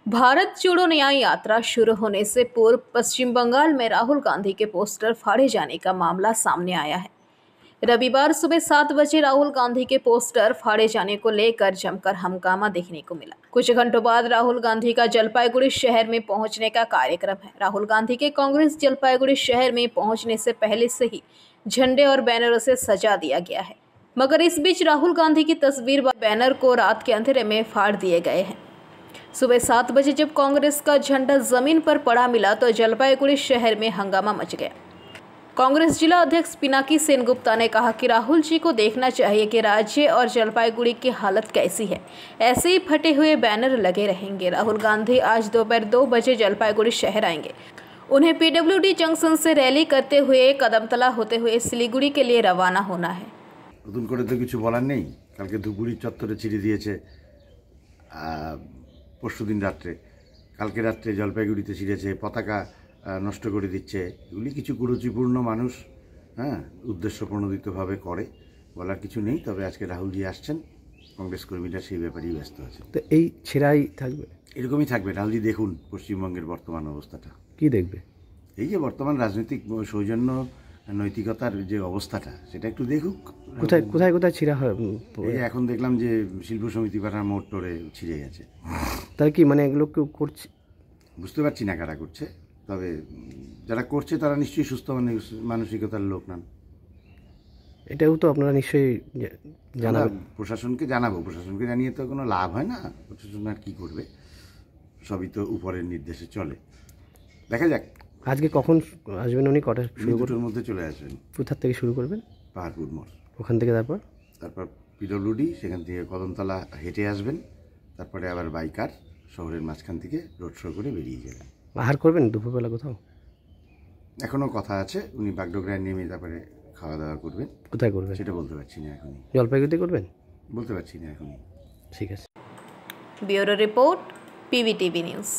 भारत जोड़ो न्याय यात्रा शुरू होने से पूर्व पश्चिम बंगाल में राहुल गांधी के पोस्टर फाड़े जाने का मामला सामने आया है। रविवार सुबह 7 बजे राहुल गांधी के पोस्टर फाड़े जाने को लेकर जमकर हंगामा देखने को मिला। कुछ घंटों बाद राहुल गांधी का जलपाईगुड़ी शहर में पहुंचने का कार्यक्रम है। राहुल गांधी के कांग्रेस जलपाईगुड़ी शहर में पहुंचने से पहले से ही झंडे और बैनरों से सजा दिया गया है, मगर इस बीच राहुल गांधी की तस्वीर व बैनर को रात के अंधेरे में फाड़ दिए गए हैं। सुबह 7 बजे जब कांग्रेस का झंडा जमीन पर पड़ा मिला तो जलपाईगुड़ी शहर में हंगामा मच गया। कांग्रेस जिला अध्यक्ष पिनाकी सेनगुप्ता ने कहा कि राहुल जी को देखना चाहिए कि राज्य और जलपाईगुड़ी की हालत कैसी है। ऐसे ही फटे हुए बैनर लगे रहेंगे। राहुल गांधी आज दोपहर 2 बजे जलपाईगुड़ी शहर आएंगे। उन्हें पीडब्ल्यूडी जंक्शन से रैली करते हुए कदमतला होते हुए सिलीगुड़ी के लिए रवाना होना है। নতুন করে তো কিছু বলার নেই। কালকে ধুপগুড়ি চত্বরে ছিঁড়ে দিয়েছে, পরশুদিন রাত্রে, কালকে রাত্রে জলপাইগুড়িতে ছিঁড়েছে, পতাকা নষ্ট করে দিচ্ছে। এগুলি কিছু কুরুচিপূর্ণ মানুষ উদ্দেশ্যপ্রণোদিতভাবে করে, বলার কিছু নেই। তবে আজকে রাহুলজি আসছেন, কংগ্রেস কর্মীরা সেই ব্যাপারেই ব্যস্ত আছে। তো এই ছেঁড়াই থাকবে, এরকমই থাকবে। রাহুলজি দেখুন পশ্চিমবঙ্গের বর্তমান অবস্থাটা কি দেখবে, এই যে বর্তমান রাজনৈতিক সৌজন্য নৈতিকতার যে অবস্থাটা সেটা একটু দেখুক। কোথায় কোথায় কোথায় ছিঁড়া হয়? এই এখন দেখলাম যে শিল্প সমিতি পাড়ার মোড় টোরে ছিঁড়ে গেছে। তার কি মানে এগুলো কেউ করছে? বুঝতে পারছি না কারা করছে, তবে যারা করছে তারা নিশ্চয়ই সুস্থ মানসিকতার লোক নন। এটাও তো আপনারা নিশ্চয়ই জানাবেন, প্রশাসনকে জানাবো। প্রশাসনকে জানিয়ে তো কোনো লাভ হয় না, প্রশাসন আর কী করবে, সবই তো উপরের নির্দেশে চলে। দেখা যাক আজকে কখন আসবেন উনি, কটা শুরু দুটোর মধ্যে চলে আসবেন। কোথার থেকে শুরু করবেন? পাহাড়পুর মোড়, ওখান থেকে তারপর পিডব্লিউডি, সেখান থেকে কদমতলা হেঁটে আসবেন, তারপরে আবার বাইকার শহরের মাঝখান থেকে রোড শো করে বেরিয়ে যাবেন। আহার করবেন দুপুরবেলা কোথাও? এখনও কথা আছে, উনি বাগডোগরায় নেমে তারপরে খাওয়া দাওয়া করবেন। কোথায় করবেন সেটা বলতে পারছি না এখনই। জলপাইগুড়িতে করবেন? বলতে পারছি না এখনই। ঠিক আছে। Bureau report, PVTV news.